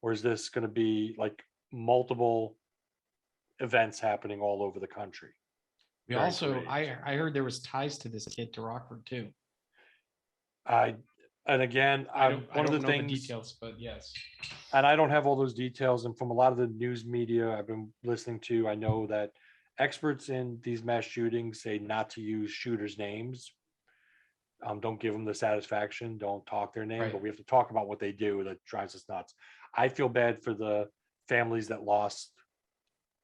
or is this going to be like multiple events happening all over the country. We Very also, great. I heard there was ties to this kid to Rockford too. And again, I one don't of the know things, the details, but yes. and I don't have all those details. And from a lot of the news media I've been listening to, I know that experts in these mass shootings say not to use shooters' names. Don't give them the satisfaction. Don't talk their name, Right. but we have to talk about what they do. That drives us nuts. I feel bad for the families that lost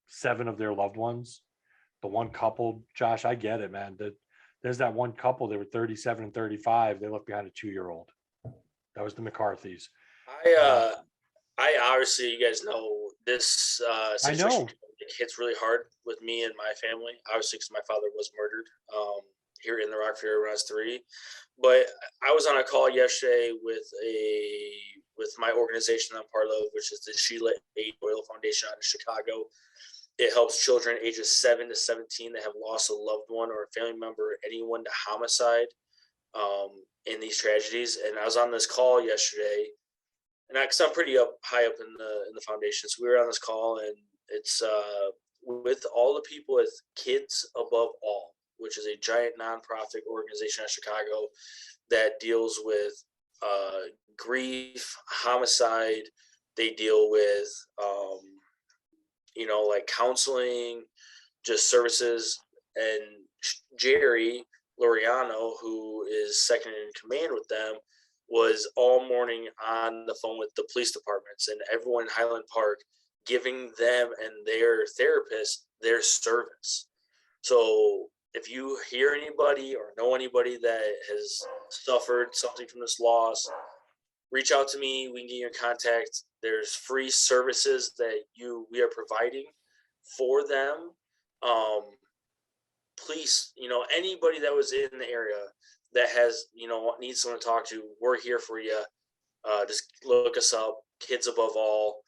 7 of their loved ones. The one couple, Josh, I get it, man. There's that one couple. They were 37 and 35. They left behind a 2-year-old. That was the McCarthys. I obviously, you guys know this I situation know. hits really hard with me and my family. Obviously, because my father was murdered here in the Rockford area when I was 3. But I was on a call yesterday with my organization I'm part of, which is the Sheila A. Doyle Foundation out of Chicago. It helps children ages 7 to 17 that have lost a loved one or a family member, or anyone to homicide in these tragedies. And I was on this call yesterday, and because I'm pretty high up in the foundation, so we were on this call, and it's with all the people with Kids Above All, which is a giant nonprofit organization in Chicago that deals with grief, homicide. They deal with like counseling, just services. And Jerry Loriano, who is second in command with them, was all morning on the phone with the police departments and everyone in Highland Park, giving them and their therapists their service. So if you hear anybody or know anybody that has suffered something from this loss, reach out to me. We can get you in contact. There's free services that we are providing for them. Please, anybody that was in the area that has, needs someone to talk to, we're here for you. Just look us up, Kids Above All,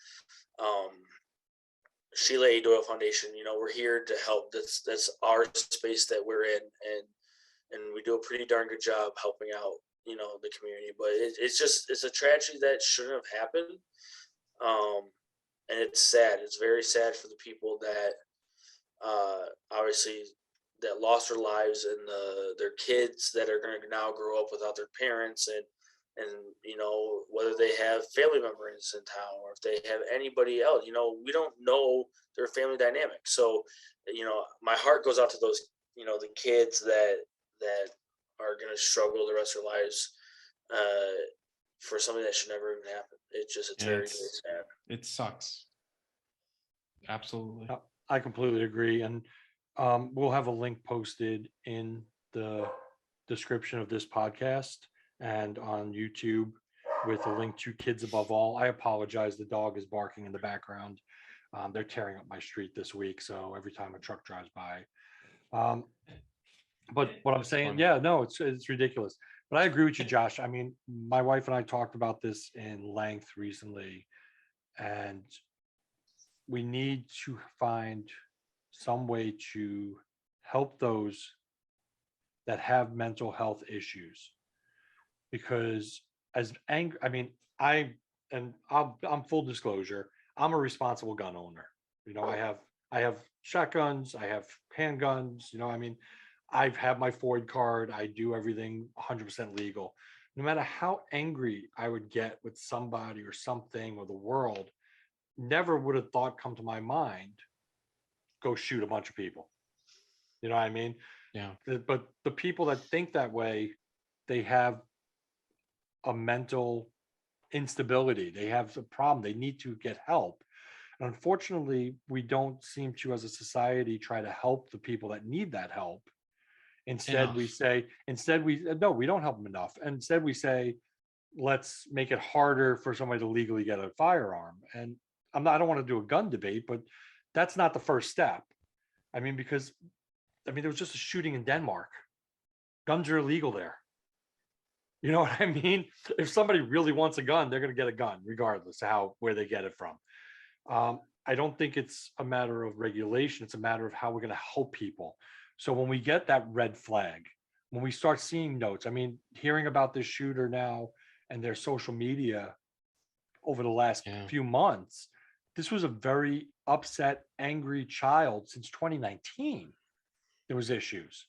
Sheila A. Doyle Foundation. We're here to help. That's our space that we're in, and we do a pretty darn good job helping out, the community. But it's a tragedy that shouldn't have happened, and it's sad. It's very sad for the people that obviously that lost their lives, and their kids that are going to now grow up without their parents, and whether they have family members in town or if they have anybody else. We don't know their family dynamic. So my heart goes out to those the kids that are going to struggle the rest of their lives for something that should never even happen. It's very, very sad. It sucks. Absolutely. I completely agree. And We'll have a link posted in the description of this podcast and on YouTube with a link to Kids Above All. I apologize. The dog is barking in the background. They're tearing up my street this week. So every time a truck drives by. But what I'm That's saying, funny. yeah, no, it's ridiculous. But I agree with you, Josh. I mean, my wife and I talked about this in length recently, and we need to find some way to help those that have mental health issues. Because as angry, I mean, I'm full disclosure, I'm a responsible gun owner. You know, I have shotguns, I have handguns, you know, I mean, I've had my Ford card, I do everything 100% legal. No matter how angry I would get with somebody or something or the world, never would have thought come to my mind, go shoot a bunch of people. You know what I mean? Yeah. But the people that think that way, they have a mental instability. They have a problem. They need to get help. And unfortunately, we don't seem to, as a society, try to help the people that need that help. Instead, we Enough. say, instead, we no, we don't help them enough. And instead, we say, let's make it harder for somebody to legally get a firearm. And I don't want to do a gun debate, but that's not the first step. I mean, because there was just a shooting in Denmark. Guns are illegal there. You know what I mean? If somebody really wants a gun, they're going to get a gun, regardless of where they get it from. I don't think it's a matter of regulation. It's a matter of how we're going to help people. So when we get that red flag, when we start seeing notes, I mean, hearing about this shooter now and their social media over the last Yeah. few months, this was a very upset, angry child since 2019. There was issues.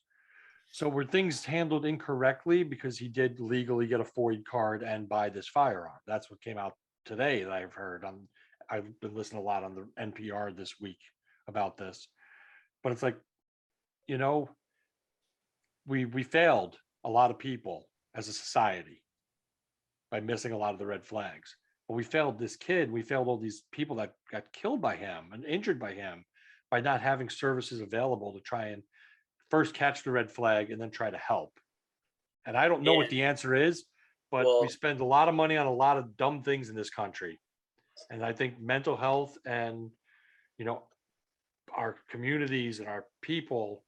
So were things handled incorrectly because he did legally get a FOID card and buy this firearm? That's what came out today that I've heard. I've been listening a lot on the NPR this week about this. But it's like, you know, we failed a lot of people as a society by missing a lot of the red flags. But we failed this kid. We failed all these people that got killed by him and injured by him by not having services available to try and first catch the red flag and then try to help. And I don't know what And the answer is, but we well, spend a lot of money on a lot of dumb things in this country. And I think mental health and, you know, our communities and our people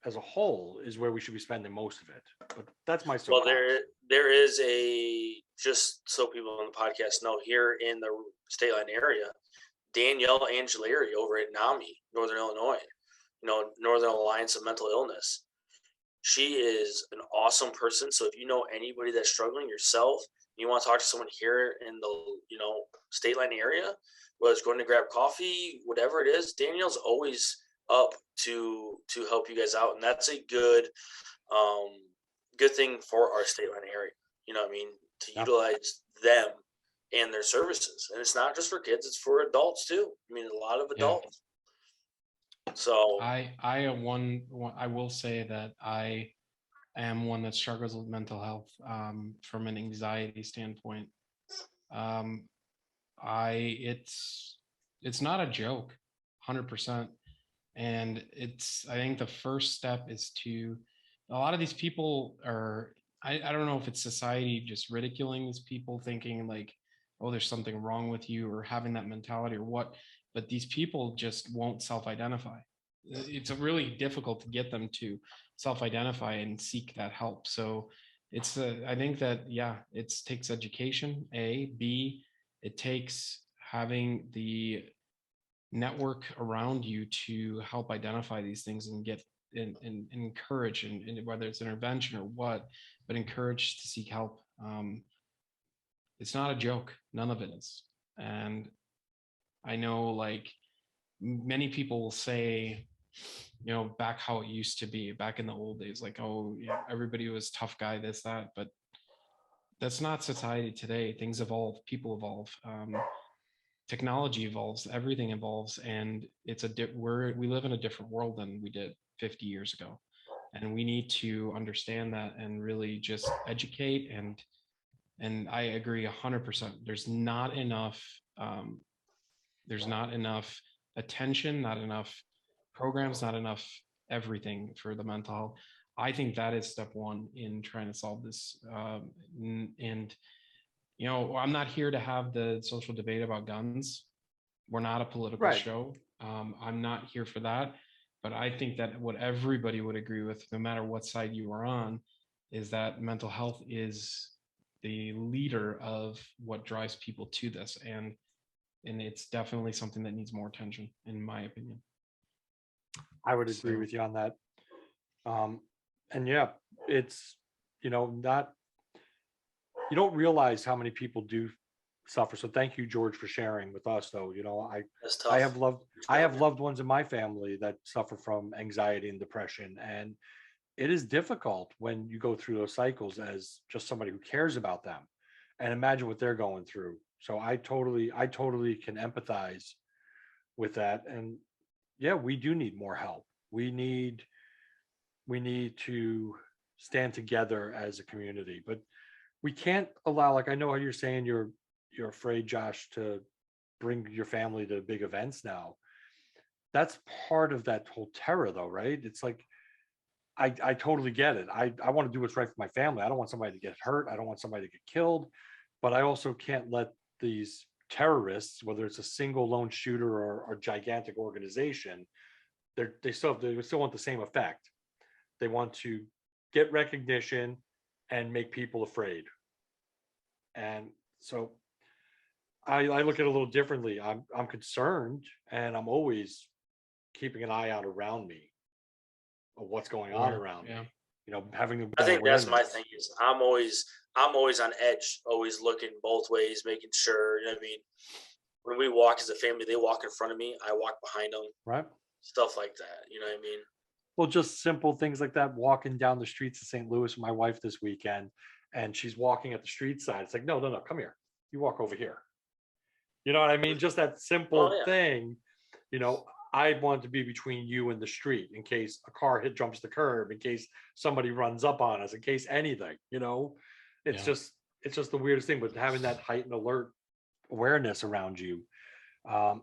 as a whole is where we should be spending most of it. But that's my well, soapbox. there is a, just so people on the podcast know, here in the state line area, Danielle Angeleri over at NAMI, Northern Illinois, Northern Alliance of Mental Illness. She is an awesome person. So if you know anybody that's struggling yourself, you want to talk to someone here in the state line area, whether it's going to grab coffee, whatever it is, Danielle's always up to help you guys out, and that's a good good thing for our state line area. You know what I mean? To utilize them and their services, and it's not just for kids; it's for adults too. I mean, a lot of Yeah. adults. So I am one. I will say that I am one that struggles with mental health from an anxiety standpoint. Um, it's not a joke, 100%. And I think the first step is to, a lot of these people are, I don't know if it's society just ridiculing these people, thinking like, oh, there's something wrong with you, or having that mentality or what, but these people just won't self-identify. It's really difficult to get them to self-identify and seek that help. So I think that, yeah, it takes education, A. B, it takes having the network around you to help identify these things and get and encourage, and whether it's intervention or what, but encourage to seek help. It's not a joke. None of it is. And I know, like, many people will say, back how it used to be back in the old days, like, oh yeah, everybody was tough guy, this, that, but that's not society today. Things evolve, people evolve, technology evolves, everything evolves, and we live in a different world than we did 50 years ago, and we need to understand that and really just educate. And I agree 100%. There's not enough attention, not enough programs, not enough everything for the mental health. I think that is step one in trying to solve this. And I'm not here to have the social debate about guns. We're not a political Right. show. I'm not here for that. But I think that what everybody would agree with, no matter what side you are on, is that mental health is the leader of what drives people to this. And it's definitely something that needs more attention, in my opinion. I would agree with you on that. And yeah, it's, not, you don't realize how many people do suffer. So thank you, George, for sharing with us, though. That's tough. I have loved ones in my family that suffer from anxiety and depression, and it is difficult when you go through those cycles as just somebody who cares about them, and imagine what they're going through. So I totally can empathize with that. And yeah, we do need more help. We need to stand together as a community, but we can't allow, like, I know how you're saying you're afraid, Josh, to bring your family to big events now. That's part of that whole terror, though, right? It's like, I totally get it. I want to do what's right for my family. I don't want somebody to get hurt. I don't want somebody to get killed. But I also can't let these terrorists, whether it's a single lone shooter or a gigantic organization, they still want the same effect. They want to get recognition and make people afraid. And so I look at it a little differently. I'm concerned, and I'm always keeping an eye out around me of what's going on around me. Having I think awareness. that's my thing is I'm always on edge, always looking both ways, making sure. I mean, when we walk as a family, they walk in front of me, I walk behind them, Right. stuff like that. You know what I mean? Well, just simple things like that. Walking down the streets of St. Louis with my wife this weekend, and she's walking at the street side. It's like, no, come here. You walk over here. You know what I mean? Just that simple thing. I want to be between you and the street in case a car jumps the curb, in case somebody runs up on us, in case anything. It's just the weirdest thing. But having that heightened alert awareness around you. There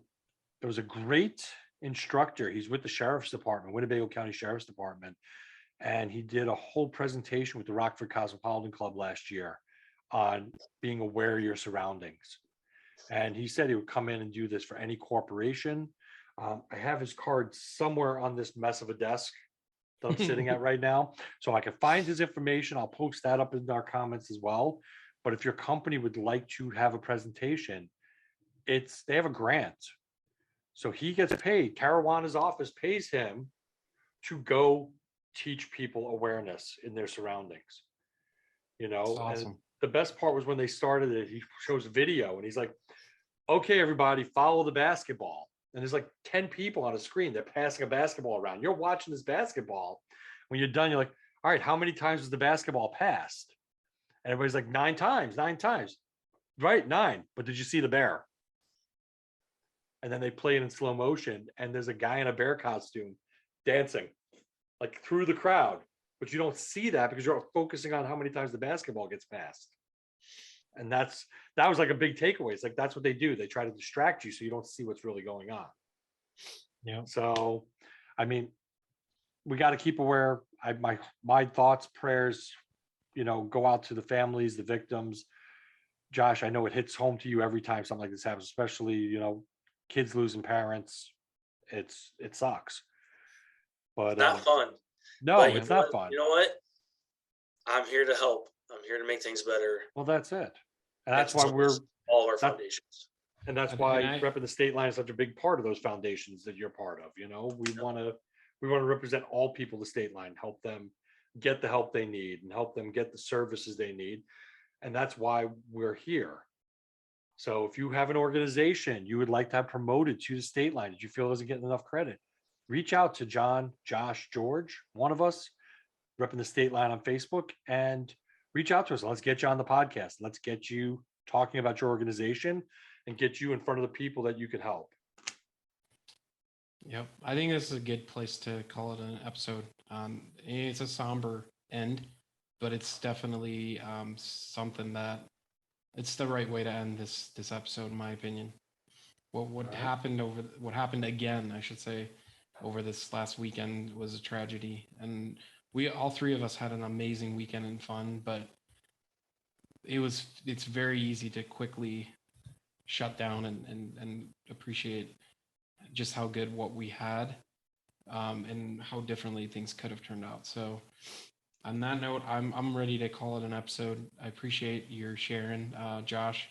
was a great instructor. He's with the Sheriff's Department, Winnebago County Sheriff's Department, and he did a whole presentation with the Rockford Cosmopolitan Club last year on being aware of your surroundings. And he said he would come in and do this for any corporation. I have his card somewhere on this mess of a desk that I'm sitting at right now. So I can find his information. I'll post that up in our comments as well. But if your company would like to have a presentation, they have a grant. So he gets paid. Caruana's office pays him to go teach people awareness in their surroundings. That's awesome. And the best part was when they started it, he shows a video and he's like, okay, everybody, follow the basketball. And there's like 10 people on a screen. They're passing a basketball around. You're watching this basketball. When you're done, you're like, all right, how many times was the basketball passed? And everybody's like, 9 times. Right, 9. But did you see the bear? And then they play it in slow motion. And there's a guy in a bear costume dancing like through the crowd. But you don't see that because you're focusing on how many times the basketball gets passed. And that was like a big takeaway. It's like, that's what they do. They try to distract you so you don't see what's really going on. Yeah. So, I mean, we got to keep aware. My thoughts, prayers, go out to the families, the victims. Josh, I know it hits home to you every time something like this happens, especially, kids losing parents. It sucks. But it's not fun. No, but it's not fun. You know what? I'm here to help. I'm here to make things better. Well, that's it. And that's why we're all of our foundations. And that's why repping the state line is such a big part of those foundations that you're part of. We want to represent all people, the state line, help them get the help they need and help them get the services they need. And that's why we're here. So if you have an organization you would like to have promoted to the state line that you feel isn't getting enough credit, reach out to John, Josh, George, one of us, repping the state line on Facebook, and reach out to us. Let's get you on the podcast. Let's get you talking about your organization and get you in front of the people that you can help. Yep. I think this is a good place to call it an episode. It's a somber end, but it's definitely something that it's the right way to end this episode, in my opinion. What happened again, I should say, over this last weekend was a tragedy. And we, all three of us, had an amazing weekend and fun, but it's very easy to quickly shut down and appreciate just how good what we had, and how differently things could have turned out. So on that note, I'm ready to call it an episode. I appreciate your sharing, Josh,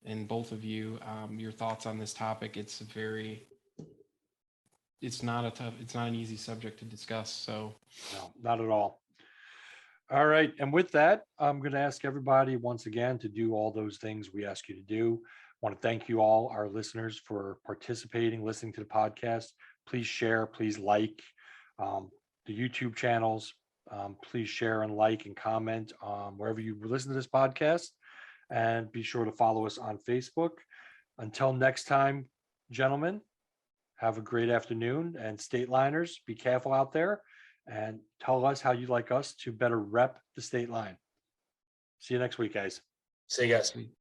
and both of you, your thoughts on this topic. It's not an easy subject to discuss. So No, not at all. All right. And with that, I'm going to ask everybody once again to do all those things we ask you to do. I want to thank you all, our listeners, for participating, listening to the podcast. Please share, please like the YouTube channels. Please share and like and comment wherever you listen to this podcast. And be sure to follow us on Facebook. Until next time, gentlemen, have a great afternoon. And state liners, be careful out there and tell us how you'd like us to better rep the state line. See you next week, guys. See you guys. sweet.